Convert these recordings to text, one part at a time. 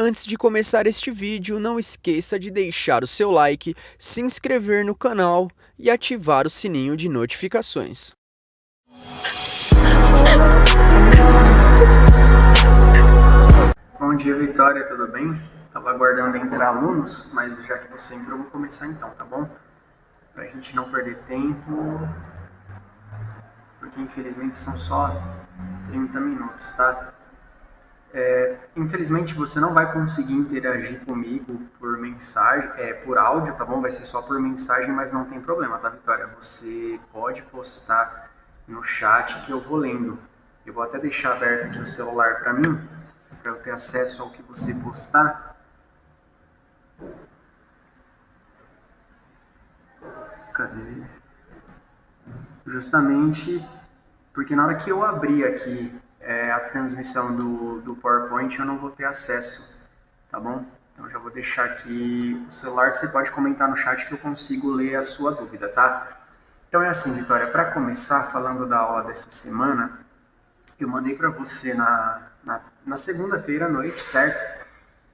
Antes de começar este vídeo, não esqueça de deixar o seu like, se inscrever no canal e ativar o sininho de notificações. Bom dia, Vitória, tudo bem? Tava aguardando entrar alunos, mas já que você entrou, vou começar então, tá bom? Pra gente não perder tempo, porque infelizmente são só 30 minutos, tá? Infelizmente você não vai conseguir interagir comigo por mensagem, por áudio, tá bom? Vai ser só por mensagem, mas não tem problema, tá, Vitória? Você pode postar no chat que eu vou lendo. Eu vou até deixar aberto aqui o celular para mim, para eu ter acesso ao que você postar. Cadê? Justamente porque na hora que eu abrir aqui a transmissão do PowerPoint, eu não vou ter acesso, tá bom? Então eu já vou deixar aqui o celular, você pode comentar no chat que eu consigo ler a sua dúvida, tá? Então é assim, Vitória, para começar falando da aula dessa semana, eu mandei para você na segunda-feira à noite, certo?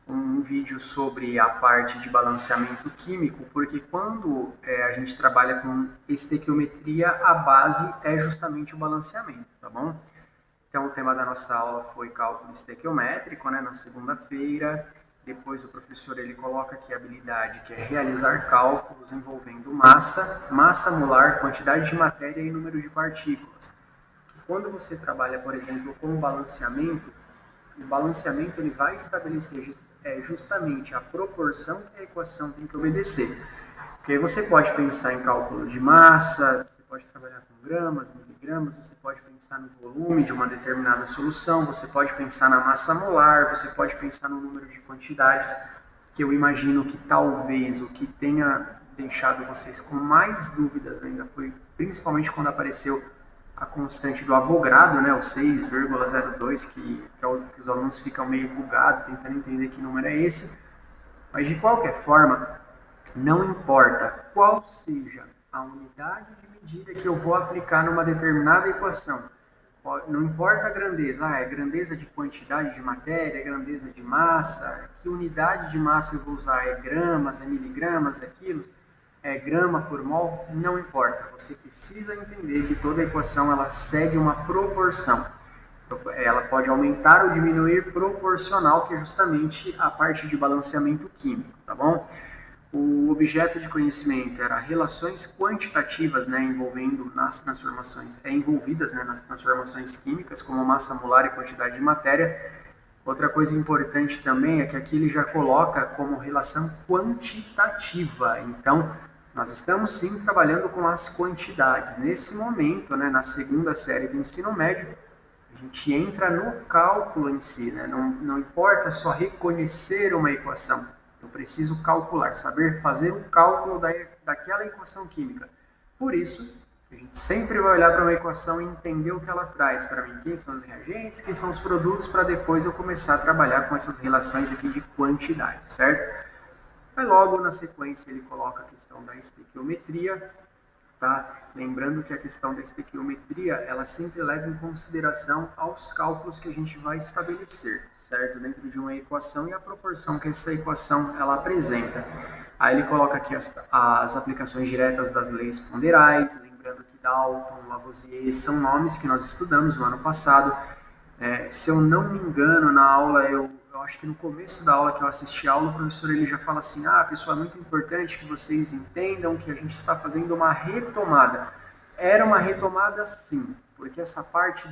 Um vídeo sobre a parte de balanceamento químico, porque quando a gente trabalha com estequiometria, a base é justamente o balanceamento, tá bom? Então, o tema da nossa aula foi cálculo estequiométrico, né, na segunda-feira. Depois o professor ele coloca aqui a habilidade que é realizar cálculos envolvendo massa molar, quantidade de matéria e número de partículas. Quando você trabalha, por exemplo, com balanceamento, o balanceamento ele vai estabelecer justamente a proporção que a equação tem que obedecer. Porque aí você pode pensar em cálculo de massa, você pode trabalhar com gramas, miligramas, você pode pensar no volume de uma determinada solução, você pode pensar na massa molar, você pode pensar no número de quantidades, que eu imagino que talvez o que tenha deixado vocês com mais dúvidas ainda foi principalmente quando apareceu a constante do Avogadro, né, o 6,02, que os alunos ficam meio bugados, tentando entender que número é esse. Mas, de qualquer forma, não importa qual seja a unidade de medida que eu vou aplicar numa determinada equação, não importa a grandeza, é grandeza de quantidade de matéria, é grandeza de massa, que unidade de massa eu vou usar, é gramas, é miligramas, é quilos, é grama por mol, não importa. Você precisa entender que toda equação ela segue uma proporção. Ela pode aumentar ou diminuir proporcional, que é justamente a parte de balanceamento químico, tá bom? O objeto de conhecimento era relações quantitativas, né, envolvendo nas transformações, envolvidas, né, nas transformações químicas, como massa molar e quantidade de matéria. Outra coisa importante também é que aqui ele já coloca como relação quantitativa. Então, nós estamos sim trabalhando com as quantidades. Nesse momento, né, na segunda série do ensino médio, a gente entra no cálculo em si, né? Não importa só reconhecer uma equação, eu preciso calcular, saber fazer o cálculo daquela equação química. Por isso, a gente sempre vai olhar para uma equação e entender o que ela traz para mim, quem são os reagentes, quem são os produtos, para depois eu começar a trabalhar com essas relações aqui de quantidade, certo? Aí logo na sequência ele coloca a questão da estequiometria, tá? Lembrando que a questão da estequiometria, ela sempre leva em consideração aos cálculos que a gente vai estabelecer, certo? Dentro de uma equação e a proporção que essa equação ela apresenta. Aí ele coloca aqui as aplicações diretas das leis ponderais, lembrando que Dalton, Lavoisier são nomes que nós estudamos no ano passado. Se eu não me engano, na aula eu acho que no começo da aula que eu assisti a aula, o professor ele já fala assim, pessoal, é muito importante que vocês entendam que a gente está fazendo uma retomada. Era uma retomada sim, porque essa parte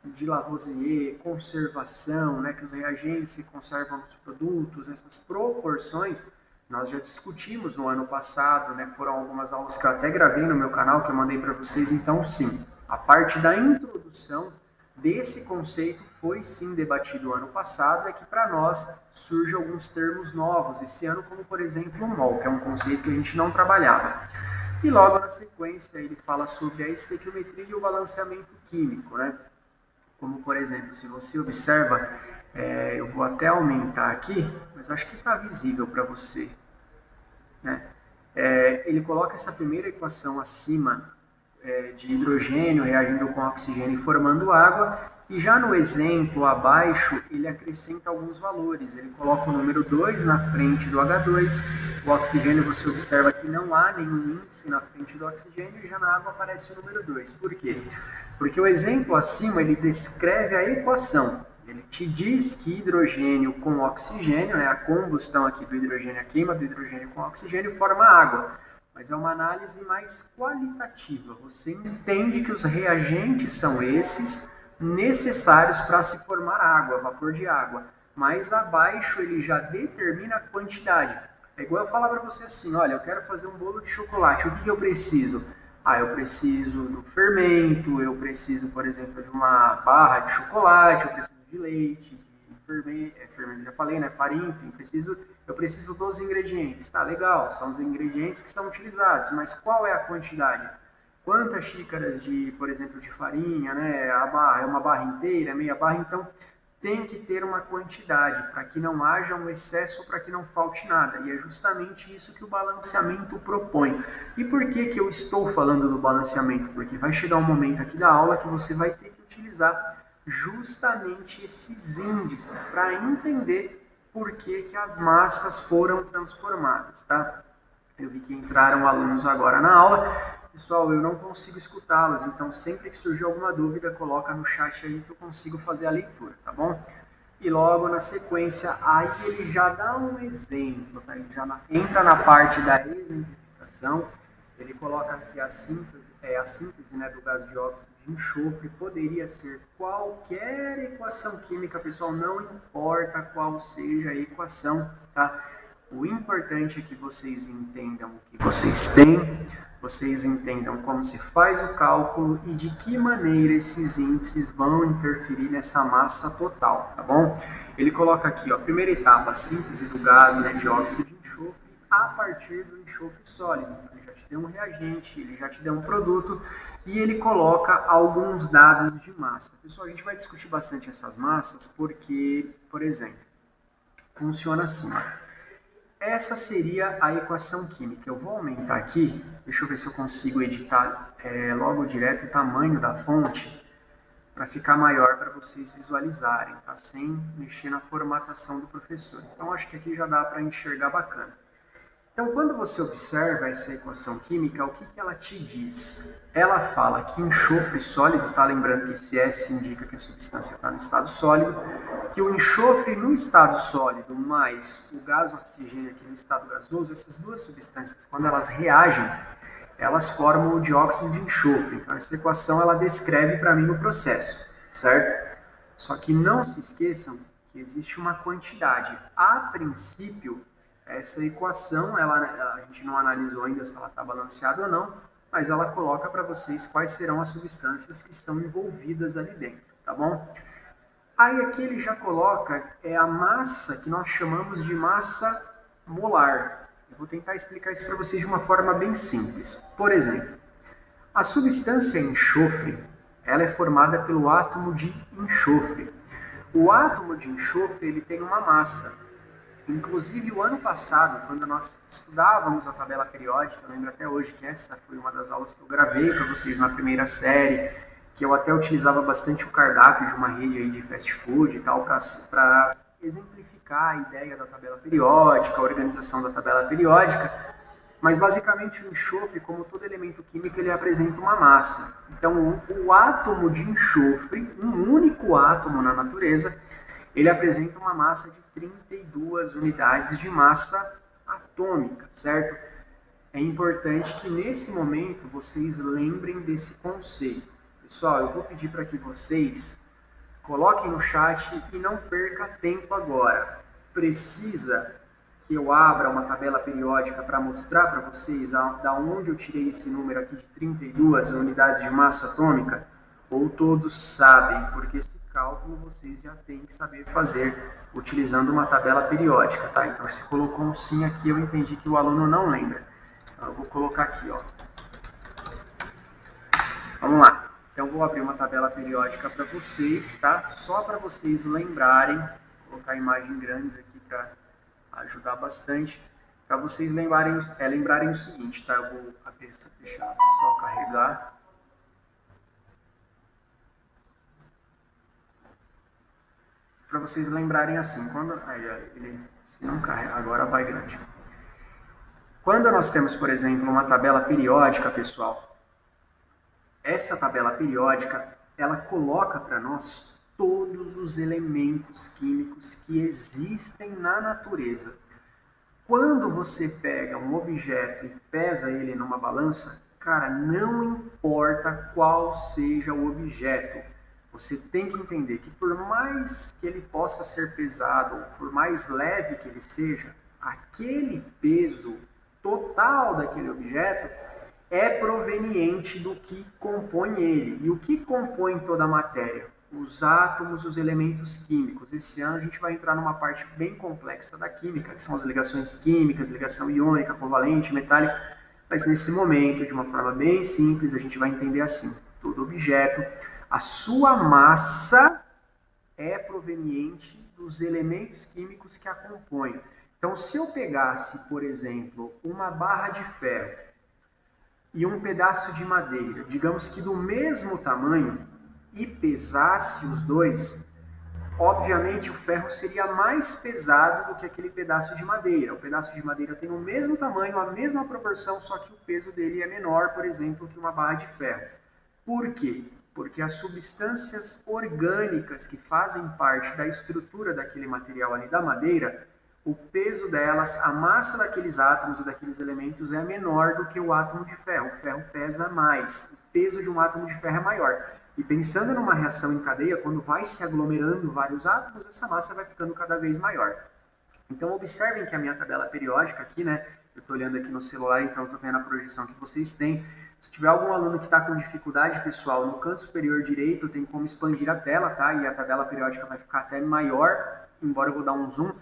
de Lavoisier, conservação, né, que os reagentes se conservam nos produtos, essas proporções, nós já discutimos no ano passado, né, foram algumas aulas que eu até gravei no meu canal, que eu mandei para vocês, então sim, a parte da introdução desse conceito foi sim debatido ano passado, é que para nós surgem alguns termos novos esse ano, como por exemplo o mol, que é um conceito que a gente não trabalhava. E logo na sequência ele fala sobre a estequiometria e o balanceamento químico, né? Como por exemplo, se você observa, eu vou até aumentar aqui, mas acho que está visível para você, né? Ele coloca essa primeira equação acima de hidrogênio reagindo com oxigênio e formando água, E já no exemplo abaixo, ele acrescenta alguns valores. Ele coloca o número 2 na frente do H2. O oxigênio, você observa que não há nenhum índice na frente do oxigênio e já na água aparece o número 2. Por quê? Porque o exemplo acima, ele descreve a equação. Ele te diz que hidrogênio com oxigênio, né, a combustão aqui do hidrogênio, a queima do hidrogênio com oxigênio forma água. Mas é uma análise mais qualitativa. Você entende que os reagentes são esses necessários para se formar água, vapor de água. Mas abaixo ele já determina a quantidade. É igual eu falar para você assim, olha, eu quero fazer um bolo de chocolate, o que eu preciso? Eu preciso do fermento, eu preciso, por exemplo, de uma barra de chocolate, eu preciso de leite, de fermento, já falei, né, farinha, enfim, eu preciso dos ingredientes. Tá, legal, são os ingredientes que são utilizados, mas qual é a quantidade? Quantas xícaras de, por exemplo, de farinha, né? A barra é uma barra inteira, meia barra, então tem que ter uma quantidade para que não haja um excesso, para que não falte nada. E é justamente isso que o balanceamento propõe. E por que eu estou falando do balanceamento? Porque vai chegar um momento aqui da aula que você vai ter que utilizar justamente esses índices para entender por que as massas foram transformadas, tá? Eu vi que entraram alunos agora na aula. Pessoal, eu não consigo escutá-los, então sempre que surgir alguma dúvida, coloca no chat aí que eu consigo fazer a leitura, tá bom? E logo na sequência, aí ele já dá um exemplo, tá? Ele já entra na parte da exemplificação, ele coloca aqui a síntese, né, do gás de óxido de enxofre, poderia ser qualquer equação química, pessoal, não importa qual seja a equação, tá? O importante é que vocês entendam o que vocês têm, vocês entendam como se faz o cálculo e de que maneira esses índices vão interferir nessa massa total, tá bom? Ele coloca aqui, ó, primeira etapa, a síntese do gás, né, de óxido de enxofre a partir do enxofre sólido. Ele já te deu um reagente, ele já te deu um produto e ele coloca alguns dados de massa. Pessoal, a gente vai discutir bastante essas massas porque, por exemplo, funciona assim, ó. Essa seria a equação química. Eu vou aumentar aqui, deixa eu ver se eu consigo editar logo direto o tamanho da fonte para ficar maior para vocês visualizarem, tá? Sem mexer na formatação do professor. Então, acho que aqui já dá para enxergar bacana. Então, quando você observa essa equação química, o que ela te diz? Ela fala que enxofre sólido, tá? Lembrando que esse S indica que a substância está no estado sólido, que o enxofre no estado sólido mais o gás oxigênio aqui no estado gasoso, essas duas substâncias, quando elas reagem, elas formam o dióxido de enxofre. Então, essa equação ela descreve para mim o processo, certo? Só que não se esqueçam que existe uma quantidade. A princípio, essa equação, a gente não analisou ainda se ela está balanceada ou não, mas ela coloca para vocês quais serão as substâncias que estão envolvidas ali dentro, tá bom? Aí aqui ele já coloca a massa que nós chamamos de massa molar. Eu vou tentar explicar isso para vocês de uma forma bem simples. Por exemplo, a substância enxofre, ela é formada pelo átomo de enxofre. O átomo de enxofre, ele tem uma massa. Inclusive, o ano passado, quando nós estudávamos a tabela periódica, eu lembro até hoje que essa foi uma das aulas que eu gravei para vocês na primeira série, que eu até utilizava bastante o cardápio de uma rede aí de fast food e tal, para exemplificar a ideia da tabela periódica, a organização da tabela periódica. Mas, basicamente, o enxofre, como todo elemento químico, ele apresenta uma massa. Então, o átomo de enxofre, um único átomo na natureza, ele apresenta uma massa de 32 unidades de massa atômica, certo? É importante que nesse momento vocês lembrem desse conceito. Pessoal, eu vou pedir para que vocês coloquem no chat e não perca tempo agora. Precisa que eu abra uma tabela periódica para mostrar para vocês da onde eu tirei esse número aqui de 32 unidades de massa atômica? Ou todos sabem, porque esse cálculo vocês já têm que saber fazer utilizando uma tabela periódica, tá? Então, se colocou um sim aqui, eu entendi que o aluno não lembra. Então, eu vou colocar aqui, ó. Vamos lá. Então, vou abrir uma tabela periódica para vocês, tá? Só para vocês lembrarem, vou colocar imagens grandes aqui para ajudar bastante, para vocês lembrarem o seguinte, tá? Eu vou deixar só carregar. para vocês lembrarem assim, quando ele se não carrega, agora vai grande. Quando nós temos, por exemplo, uma tabela periódica, pessoal, essa tabela periódica, ela coloca para nós todos os elementos químicos que existem na natureza. Quando você pega um objeto e pesa ele numa balança, cara, não importa qual seja o objeto, você tem que entender que por mais que ele possa ser pesado, ou por mais leve que ele seja, aquele peso total daquele objeto é proveniente do que compõe ele. E o que compõe toda a matéria? Os átomos, os elementos químicos. Esse ano a gente vai entrar numa parte bem complexa da química, que são as ligações químicas, ligação iônica, covalente, metálica. Mas nesse momento, de uma forma bem simples, a gente vai entender assim: todo objeto, a sua massa é proveniente dos elementos químicos que a compõem. Então, se eu pegasse, por exemplo, uma barra de ferro e um pedaço de madeira, digamos que do mesmo tamanho, e pesasse os dois, obviamente o ferro seria mais pesado do que aquele pedaço de madeira. O pedaço de madeira tem o mesmo tamanho, a mesma proporção, só que o peso dele é menor, por exemplo, que uma barra de ferro. Por quê? Porque as substâncias orgânicas que fazem parte da estrutura daquele material ali da madeira, o peso delas, a massa daqueles átomos e daqueles elementos é menor do que o átomo de ferro. O ferro pesa mais, o peso de um átomo de ferro é maior. E pensando numa reação em cadeia, quando vai se aglomerando vários átomos, essa massa vai ficando cada vez maior. Então observem que a minha tabela periódica aqui, né? Eu estou olhando aqui no celular, então estou vendo a projeção que vocês têm. Se tiver algum aluno que está com dificuldade, pessoal, no canto superior direito tem como expandir a tela, tá? E a tabela periódica vai ficar até maior, embora eu vou dar um zoom.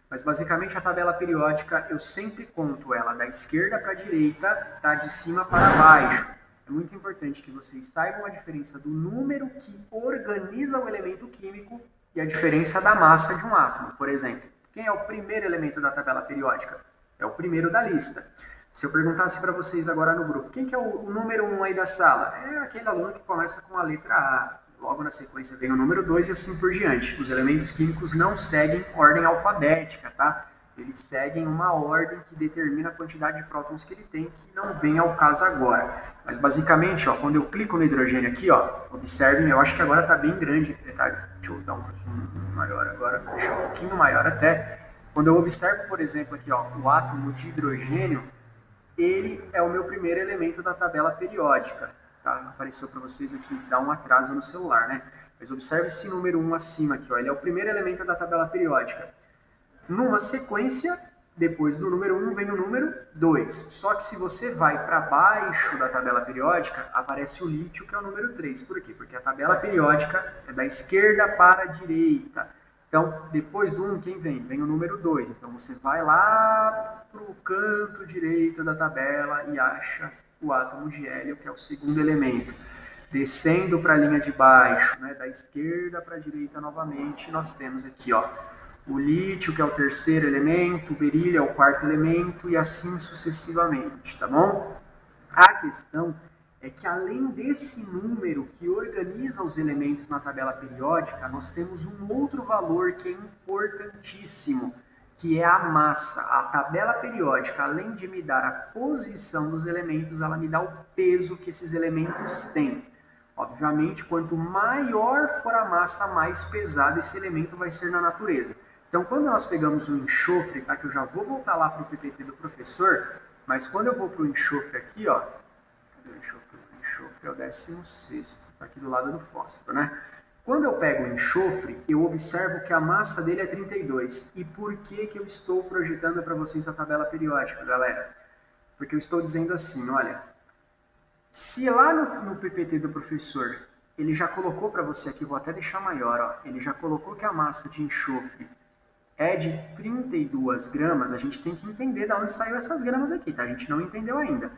Mas basicamente a tabela periódica, eu sempre conto ela da esquerda para a direita, tá? De cima para baixo. É muito importante que vocês saibam a diferença do número que organiza o elemento químico e a diferença da massa de um átomo. Por exemplo, quem é o primeiro elemento da tabela periódica? É o primeiro da lista. Se eu perguntasse para vocês agora no grupo, quem que é o número 1 aí da sala? É aquele aluno que começa com a letra A. Logo na sequência vem o número 2 e assim por diante. Os elementos químicos não seguem ordem alfabética, tá? Eles seguem uma ordem que determina a quantidade de prótons que ele tem, que não vem ao caso agora. Mas basicamente, ó, quando eu clico no hidrogênio aqui, ó, observem, eu acho que agora está bem grande, tá? Deixa eu dar um pouquinho maior agora, deixar um pouquinho maior até. Quando eu observo, por exemplo, aqui, ó, o átomo de hidrogênio, ele é o meu primeiro elemento da tabela periódica, tá? Apareceu para vocês aqui, dá um atraso no celular, né? Mas observe esse número 1 acima aqui, ó, ele é o primeiro elemento da tabela periódica. Numa sequência, depois do número 1 vem o número 2. Só que se você vai para baixo da tabela periódica, aparece o lítio, que é o número 3. Por quê? Porque a tabela periódica é da esquerda para a direita. Então, depois do 1, quem vem? Vem o número 2. Então, você vai lá para o canto direito da tabela e acha o átomo de hélio, que é o segundo elemento. Descendo para a linha de baixo, né, da esquerda para a direita novamente, nós temos aqui, ó, o lítio, que é o terceiro elemento, o berílio é o quarto elemento, e assim sucessivamente, tá bom? A questão é que além desse número que organiza os elementos na tabela periódica, nós temos um outro valor que é importantíssimo, que é a massa. A tabela periódica, além de me dar a posição dos elementos, ela me dá o peso que esses elementos têm. Obviamente, quanto maior for a massa, mais pesado esse elemento vai ser na natureza. Então, quando nós pegamos o enxofre, tá, que eu já vou voltar lá para o PPT do professor, mas quando eu vou para o enxofre aqui, ó, cadê o enxofre? O enxofre é o 16º, está aqui do lado do fósforo, né? Quando eu pego o enxofre, eu observo que a massa dele é 32. E por que que eu estou projetando para vocês a tabela periódica, galera? Porque eu estou dizendo assim, olha, se lá no PPT do professor, ele já colocou para você aqui, vou até deixar maior, ó, ele já colocou que a massa de enxofre é de 32 gramas, a gente tem que entender de onde saiu essas gramas aqui, tá? A gente não entendeu ainda.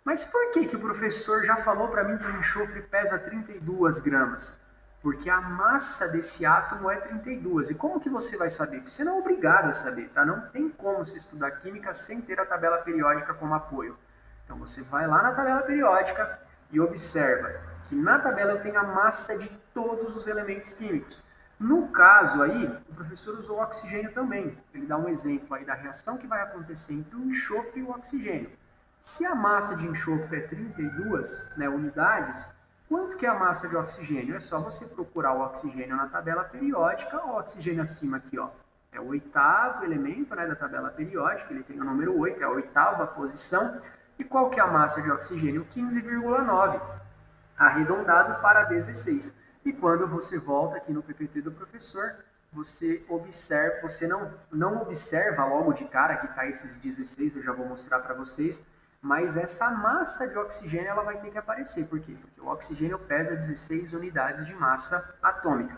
Mas por que que o professor já falou para mim que o enxofre pesa 32 gramas? Porque a massa desse átomo é 32. E como que você vai saber? Você não é obrigado a saber, tá? Não tem como se estudar química sem ter a tabela periódica como apoio. Então você vai lá na tabela periódica e observa que na tabela eu tenho a massa de todos os elementos químicos. No caso aí, o professor usou o oxigênio também. Ele dá um exemplo aí da reação que vai acontecer entre o enxofre e o oxigênio. Se a massa de enxofre é 32, né, unidades, quanto que é a massa de oxigênio? É só você procurar o oxigênio na tabela periódica, o oxigênio acima aqui, ó, é o oitavo elemento, né, da tabela periódica, ele tem o número 8, é a oitava posição. E qual que é a massa de oxigênio? 15,9, arredondado para 16. E quando você volta aqui no PPT do professor, você observa, você não observa logo de cara que está esses 16, eu já vou mostrar para vocês, mas essa massa de oxigênio ela vai ter que aparecer. Por quê? Porque o oxigênio pesa 16 unidades de massa atômica.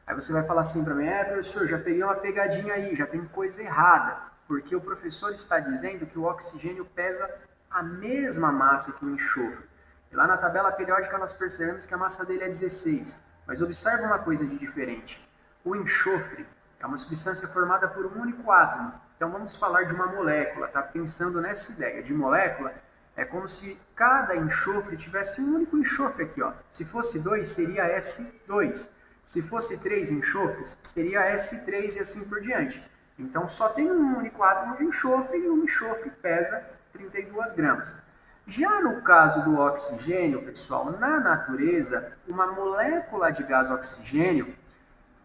Aí você vai falar assim para mim, professor, já peguei uma pegadinha aí, já tem coisa errada, porque o professor está dizendo que o oxigênio pesa a mesma massa que o enxofre. E lá na tabela periódica nós percebemos que a massa dele é 16. Mas observe uma coisa de diferente. O enxofre é uma substância formada por um único átomo. Então vamos falar de uma molécula, tá? Pensando nessa ideia de molécula, é como se cada enxofre tivesse um único enxofre aqui, ó. Se fosse 2, seria S2. Se fosse 3 enxofres, seria S3 e assim por diante. Então só tem um único átomo de enxofre e um enxofre pesa 32 gramas. Já no caso do oxigênio, pessoal, na natureza, uma molécula de gás oxigênio,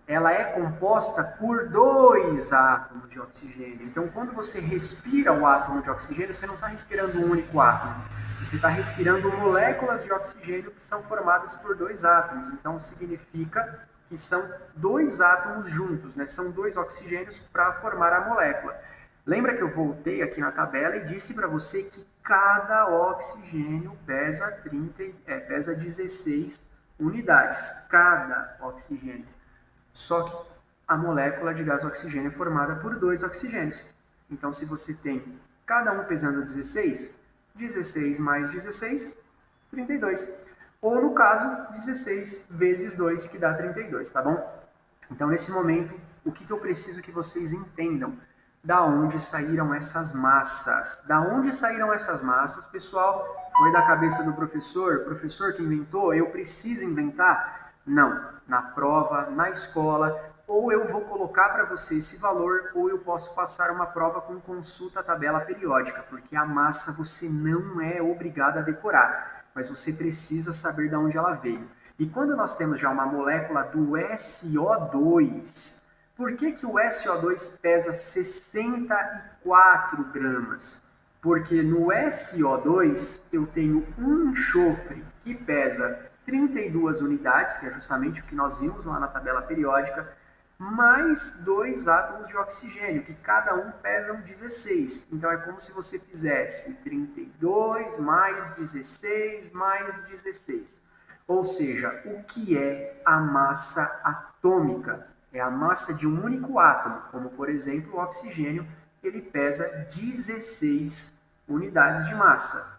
ela é composta por dois átomos de oxigênio. Então, quando você respira o átomo de oxigênio, você não está respirando um único átomo. Você está respirando moléculas de oxigênio que são formadas por dois átomos. Então, significa que são dois átomos juntos, né? São dois oxigênios para formar a molécula. Lembra que eu voltei aqui na tabela e disse para você que cada oxigênio pesa 16 unidades. Cada oxigênio. Só que a molécula de gás oxigênio é formada por dois oxigênios. Então, se você tem cada um pesando 16, 16 mais 16, 32. Ou, no caso, 16 vezes 2, que dá 32, tá bom? Então, nesse momento, o que eu preciso que vocês entendam? Da onde saíram essas massas? Da onde saíram essas massas, pessoal? Foi da cabeça do professor? O professor que inventou? Eu preciso inventar? Não. Na prova, na escola, ou eu vou colocar para você esse valor, ou eu posso passar uma prova com consulta à tabela periódica, porque a massa você não é obrigado a decorar, mas você precisa saber de onde ela veio. E quando nós temos já uma molécula do SO2, por que o SO2 pesa 64 gramas? Porque no SO2 eu tenho um enxofre que pesa 32 unidades, que é justamente o que nós vimos lá na tabela periódica, mais dois átomos de oxigênio, que cada um pesam 16. Então é como se você fizesse 32 mais 16 mais 16. Ou seja, o que é a massa atômica? É a massa de um único átomo, como por exemplo o oxigênio, ele pesa 16 unidades de massa.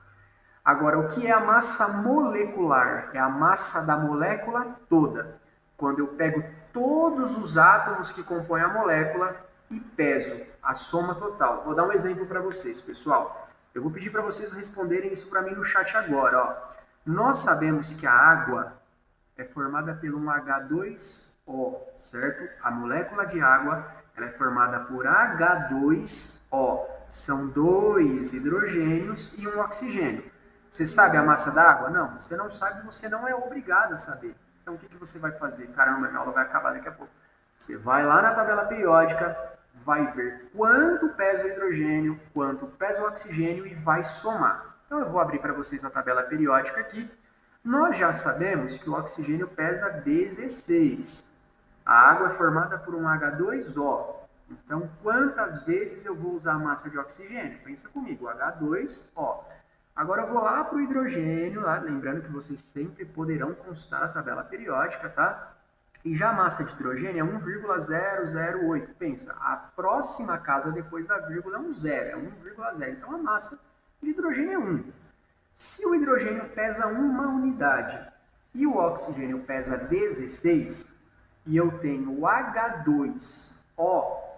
Agora, o que é a massa molecular? É a massa da molécula toda. Quando eu pego todos os átomos que compõem a molécula e peso a soma total. Vou dar um exemplo para vocês, pessoal. Eu vou pedir para vocês responderem isso para mim no chat agora. Ó. Nós sabemos que a água é formada pelo um H2O, certo? A molécula de água ela é formada por H2O. São dois hidrogênios e um oxigênio. Você sabe a massa da água? Não. Você não sabe, você não é obrigado a saber. Então, o que você vai fazer? Caramba, minha aula vai acabar daqui a pouco. Você vai lá na tabela periódica, vai ver quanto pesa o hidrogênio, quanto pesa o oxigênio e vai somar. Então, eu vou abrir para vocês a tabela periódica aqui. Nós já sabemos que o oxigênio pesa 16. A água é formada por um H2O. Então, quantas vezes eu vou usar a massa de oxigênio? Pensa comigo, H2O. Agora eu vou lá para o hidrogênio, tá? Lembrando que vocês sempre poderão consultar a tabela periódica, tá? E já a massa de hidrogênio é 1,008. Pensa, a próxima casa depois da vírgula é um zero, é 1,0. Então a massa de hidrogênio é 1. Se o hidrogênio pesa uma unidade e o oxigênio pesa 16, e eu tenho H2O,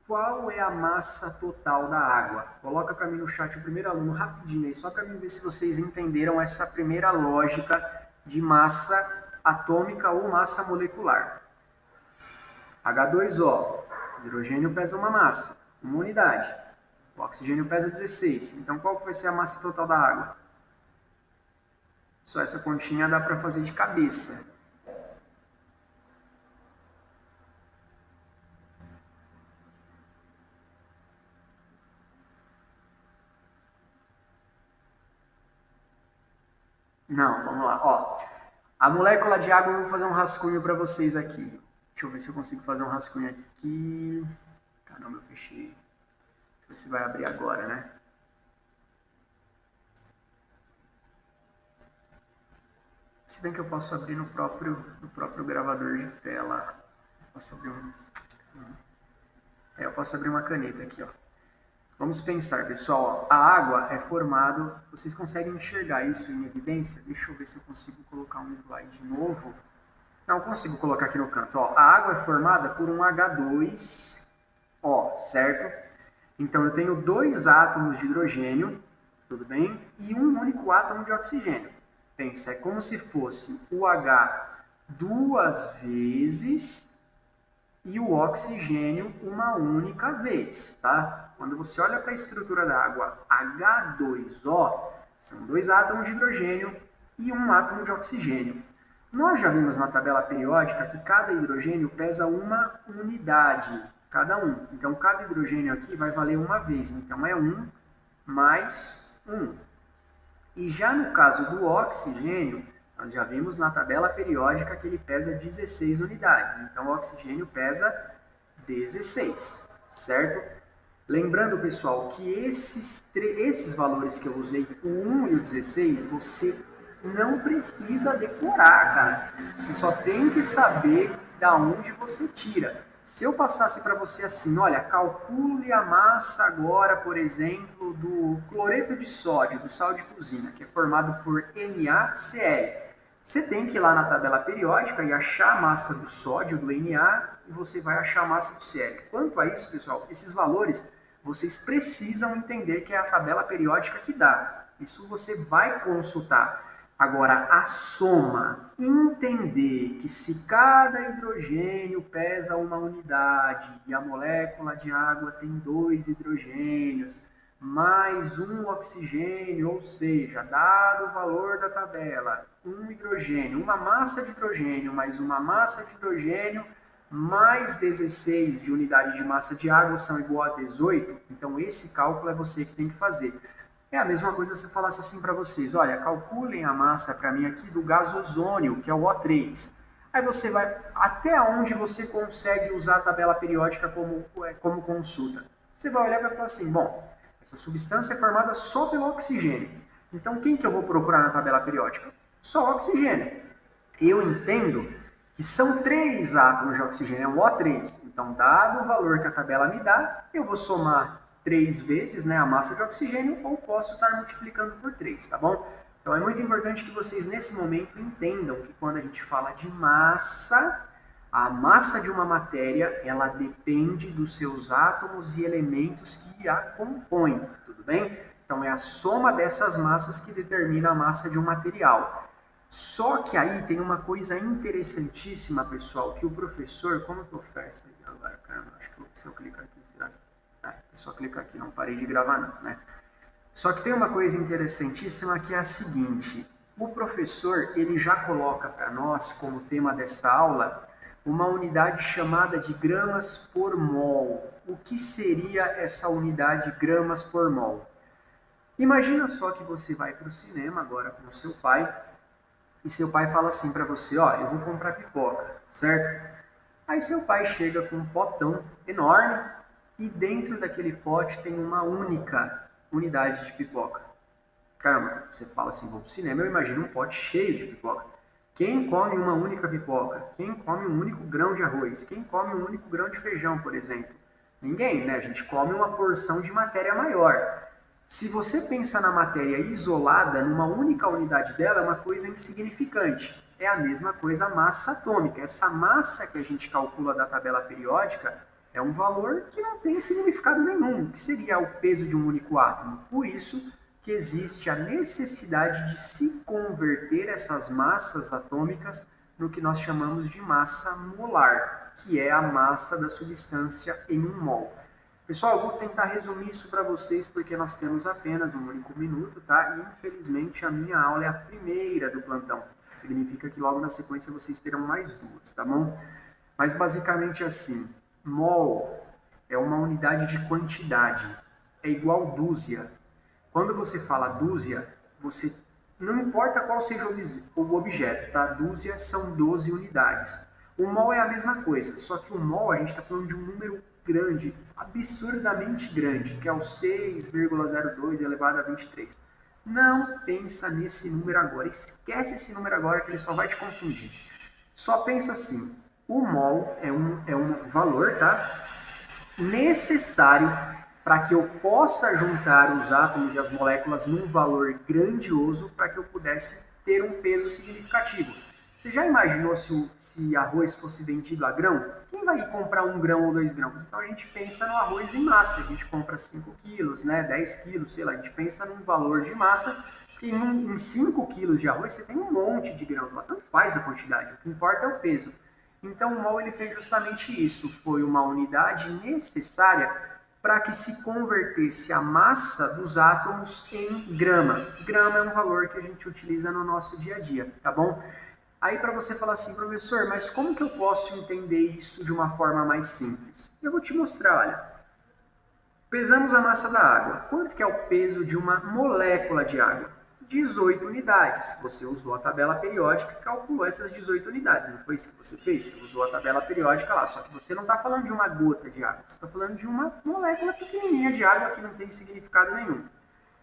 qual é a massa total da água? Coloca para mim no chat o primeiro aluno rapidinho aí, só para mim ver se vocês entenderam essa primeira lógica de massa atômica ou massa molecular. H2O, hidrogênio pesa uma massa, uma unidade. O oxigênio pesa 16. Então, qual vai ser a massa total da água? Só essa continha dá para fazer de cabeça. Não, vamos lá. Ó, a molécula de água, eu vou fazer um rascunho para vocês aqui. Deixa eu ver se eu consigo fazer um rascunho aqui. Caramba, eu fechei. Deixa eu ver se vai abrir agora, né? Se bem que eu posso abrir no próprio gravador de tela. Posso abrir eu posso abrir uma caneta aqui, ó. Vamos pensar, pessoal. Ó, a água é formada... Vocês conseguem enxergar isso em evidência? Deixa eu ver se eu consigo colocar um slide novo. Não consigo colocar aqui no canto. Ó, a água é formada por um H2O, certo? Então, eu tenho 2 átomos de hidrogênio, tudo bem? E um único átomo de oxigênio. Pensa, é como se fosse o H 2 vezes e o oxigênio uma única vez, tá? Quando você olha para a estrutura da água H2O, são 2 átomos de hidrogênio e um átomo de oxigênio. Nós já vimos na tabela periódica que cada hidrogênio pesa uma unidade, cada um. Então, cada hidrogênio aqui vai valer uma vez. Então, é 1 mais 1. E já no caso do oxigênio, nós já vimos na tabela periódica que ele pesa 16 unidades. Então, o oxigênio pesa 16, certo? Lembrando, pessoal, que esses valores que eu usei, o 1 e o 16, você não precisa decorar, cara. Você só tem que saber da onde você tira. Se eu passasse para você assim, olha, calcule a massa agora, por exemplo, do cloreto de sódio, do sal de cozinha, que é formado por NaCl. Você tem que ir lá na tabela periódica e achar a massa do sódio, do Na, e você vai achar a massa do Cl. Quanto a isso, pessoal, esses valores vocês precisam entender que é a tabela periódica que dá. Isso você vai consultar. Agora, a soma, entender que se cada hidrogênio pesa uma unidade e a molécula de água tem 2 hidrogênios, mais um oxigênio, ou seja, dado o valor da tabela, um hidrogênio, uma massa de hidrogênio mais uma massa de hidrogênio, mais 16 de unidade de massa de água são igual a 18, então esse cálculo é você que tem que fazer. É a mesma coisa se eu falasse assim para vocês, olha, calculem a massa para mim aqui do gás ozônio, que é o O3. Aí você vai até onde você consegue usar a tabela periódica como consulta. Você vai olhar e vai falar assim, bom, essa substância é formada só pelo oxigênio. Então quem que eu vou procurar na tabela periódica? Só o oxigênio. Eu entendo que são 3 átomos de oxigênio, é um O3. Então, dado o valor que a tabela me dá, eu vou somar 3 vezes, né, a massa de oxigênio, ou posso estar multiplicando por 3, tá bom? Então é muito importante que vocês nesse momento entendam que quando a gente fala de massa, a massa de uma matéria, ela depende dos seus átomos e elementos que a compõem, tudo bem? Então é a soma dessas massas que determina a massa de um material. Só que aí tem uma coisa interessantíssima, pessoal, que o professor... Como que eu faço aí agora? Caramba, acho que se eu clicar aqui, será que... É só clicar aqui, não parei de gravar não, né? Só que tem uma coisa interessantíssima que é a seguinte, o professor, ele já coloca para nós, como tema dessa aula, uma unidade chamada de gramas por mol. O que seria essa unidade gramas por mol? Imagina só que você vai para o cinema agora com o seu pai, e seu pai fala assim para você, ó, eu vou comprar pipoca, certo? Aí seu pai chega com um potão enorme, e dentro daquele pote tem uma única unidade de pipoca. Caramba, você fala assim, vou pro cinema, eu imagino um pote cheio de pipoca. Quem come uma única pipoca? Quem come um único grão de arroz? Quem come um único grão de feijão, por exemplo? Ninguém, né? A gente come uma porção de matéria maior. Se você pensa na matéria isolada, numa única unidade dela, é uma coisa insignificante. É a mesma coisa a massa atômica. Essa massa que a gente calcula da tabela periódica é um valor que não tem significado nenhum, que seria o peso de um único átomo. Por isso que existe a necessidade de se converter essas massas atômicas no que nós chamamos de massa molar. que é a massa da substância em um mol. Pessoal, eu vou tentar resumir isso para vocês porque nós temos apenas um único minuto, tá? E infelizmente a minha aula é a primeira do plantão. Significa que logo na sequência vocês terão mais duas, tá bom? Mas basicamente assim, mol é uma unidade de quantidade, é igual dúzia. Quando você fala dúzia, você não importa qual seja o objeto, tá? Dúzia são 12 unidades. O mol é a mesma coisa, só que o mol a gente está falando de um número grande, absurdamente grande, que é o 6,02 elevado a 23. Não pensa nesse número agora, esquece esse número agora que ele só vai te confundir. Só pensa assim, o mol é um valor, tá? Necessário para que eu possa juntar os átomos e as moléculas num valor grandioso para que eu pudesse ter um peso significativo. Você já imaginou se arroz fosse vendido a grão? Quem vai comprar 1 grão ou 2 grãos? Então a gente pensa no arroz em massa, a gente compra 5 quilos, né, 10 quilos, sei lá, a gente pensa num valor de massa, que em 5 quilos de arroz você tem um monte de grãos lá, tanto faz a quantidade, o que importa é o peso. Então o mol ele fez justamente isso, foi uma unidade necessária para que se convertesse a massa dos átomos em grama. Grama é um valor que a gente utiliza no nosso dia a dia, tá bom? Aí para você falar assim, professor, mas como que eu posso entender isso de uma forma mais simples? Eu vou te mostrar, olha. Pesamos a massa da água. Quanto que é o peso de uma molécula de água? 18 unidades. Você usou a tabela periódica e calculou essas 18 unidades. Não foi isso que você fez? Você usou a tabela periódica lá. Só que você não está falando de uma gota de água. Você está falando de uma molécula pequenininha de água que não tem significado nenhum.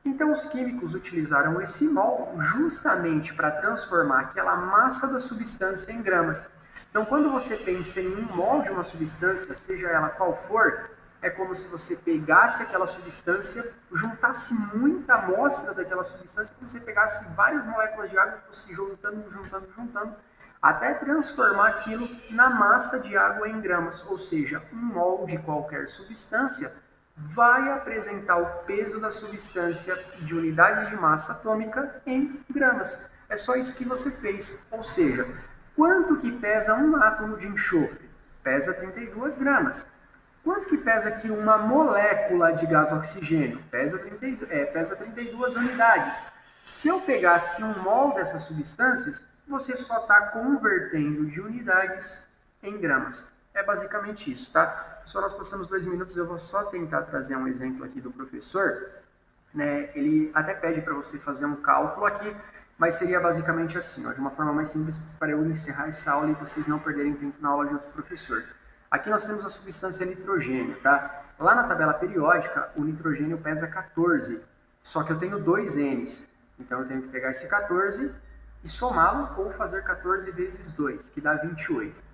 Então, os químicos utilizaram esse mol justamente para transformar aquela massa da substância em gramas. Então, quando você pensa em um mol de uma substância, seja ela qual for, é como se você pegasse aquela substância, juntasse muita amostra daquela substância, como você pegasse várias moléculas de água e fosse juntando, até transformar aquilo na massa de água em gramas. Ou seja, um mol de qualquer substância vai apresentar o peso da substância de unidades de massa atômica em gramas. É só isso que você fez. Ou seja, quanto que pesa um átomo de enxofre? Pesa 32 gramas. Quanto que pesa aqui uma molécula de gás oxigênio? Pesa 32 unidades. Se eu pegasse um mol dessas substâncias, você só está convertendo de unidades em gramas. É basicamente isso, tá? Só nós passamos 2 minutos, eu vou só tentar trazer um exemplo aqui do professor. Né? Ele até pede para você fazer um cálculo aqui, mas seria basicamente assim, ó, de uma forma mais simples para eu encerrar essa aula e vocês não perderem tempo na aula de outro professor. Aqui nós temos a substância nitrogênio, tá? Lá na tabela periódica, o nitrogênio pesa 14, só que eu tenho 2 N's. Então eu tenho que pegar esse 14 e somá-lo ou fazer 14 vezes 2, que dá 28.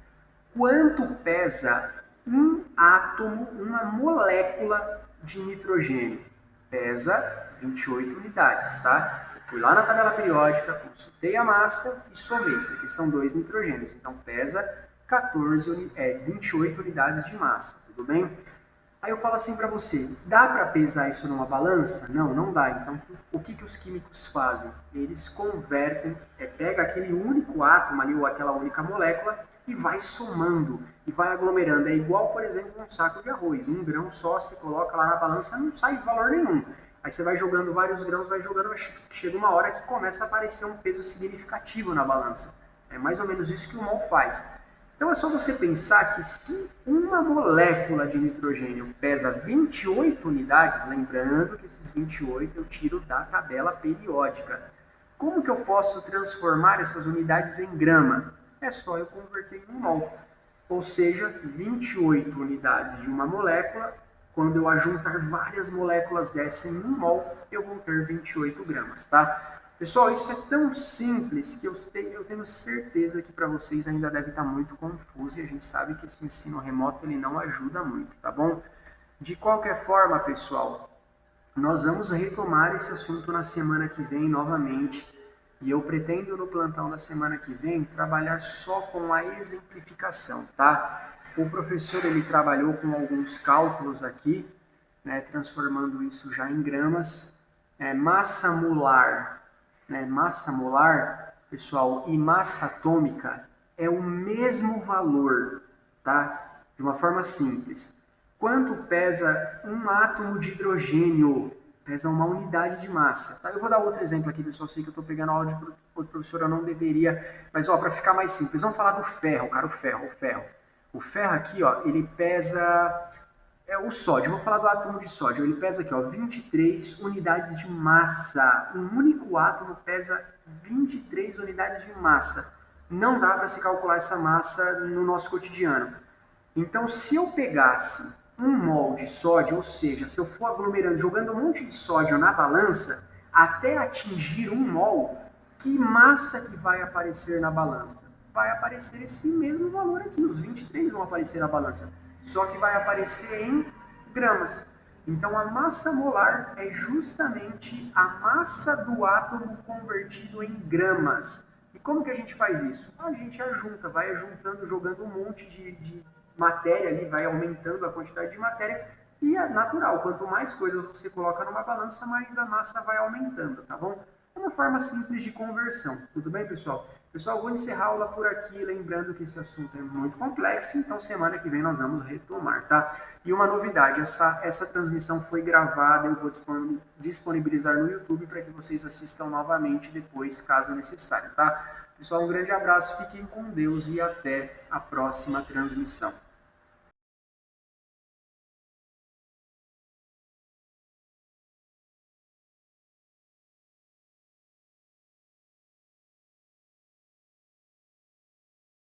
Quanto pesa um átomo, uma molécula de nitrogênio? Pesa 28 unidades, tá? Eu fui lá na tabela periódica, consultei a massa e somei, porque são 2 nitrogênios. Então pesa 28 unidades de massa, tudo bem? Aí eu falo assim para você, dá para pesar isso numa balança? Não, não dá. Então, o que os químicos fazem? Eles convertem, pega aquele único átomo ali, ou aquela única molécula, e vai somando, e vai aglomerando. É igual, por exemplo, um saco de arroz. 1 grão só, se coloca lá na balança, não sai valor nenhum. Aí você vai jogando vários grãos, vai jogando, chega uma hora que começa a aparecer um peso significativo na balança. É mais ou menos isso que o mol faz. Então é só você pensar que se uma molécula de nitrogênio pesa 28 unidades, lembrando que esses 28 eu tiro da tabela periódica, como que eu posso transformar essas unidades em grama? É só eu converter em um mol. Ou seja, 28 unidades de uma molécula, quando eu ajuntar várias moléculas dessa em um mol, eu vou ter 28 gramas, tá? Pessoal, isso é tão simples que eu tenho certeza que para vocês ainda deve estar muito confuso e a gente sabe que esse ensino remoto ele não ajuda muito, tá bom? De qualquer forma, pessoal, nós vamos retomar esse assunto na semana que vem novamente e eu pretendo no plantão da semana que vem trabalhar só com a exemplificação, tá? O professor ele trabalhou com alguns cálculos aqui, né, transformando isso já em gramas, massa molar. Massa molar, pessoal, e massa atômica é o mesmo valor, tá? De uma forma simples. Quanto pesa um átomo de hidrogênio? Pesa uma unidade de massa. Tá? Eu vou dar outro exemplo aqui, pessoal. Eu sei que eu estou pegando aula de professor, eu não deveria. Mas, ó, para ficar mais simples, vamos falar do ferro, cara, o ferro. O ferro aqui, ó, ele pesa... o sódio, vou falar do átomo de sódio. Ele pesa aqui, ó, 23 unidades de massa. Um único átomo pesa 23 unidades de massa. Não dá para se calcular essa massa no nosso cotidiano. Então, se eu pegasse um mol de sódio, ou seja, se eu for aglomerando, jogando um monte de sódio na balança, até atingir um mol, que massa que vai aparecer na balança? Vai aparecer esse mesmo valor aqui, os 23 vão aparecer na balança, só que vai aparecer em gramas. Então, a massa molar é justamente a massa do átomo convertido em gramas. E como que a gente faz isso? A gente ajunta, vai ajuntando, jogando um monte de matéria ali, vai aumentando a quantidade de matéria, e é natural, quanto mais coisas você coloca numa balança, mais a massa vai aumentando, tá bom? É uma forma simples de conversão, tudo bem, pessoal? Pessoal, vou encerrar a aula por aqui, lembrando que esse assunto é muito complexo, então semana que vem nós vamos retomar, tá? E uma novidade, essa transmissão foi gravada, eu vou disponibilizar no YouTube para que vocês assistam novamente depois, caso necessário, tá? Pessoal, um grande abraço, fiquem com Deus e até a próxima transmissão.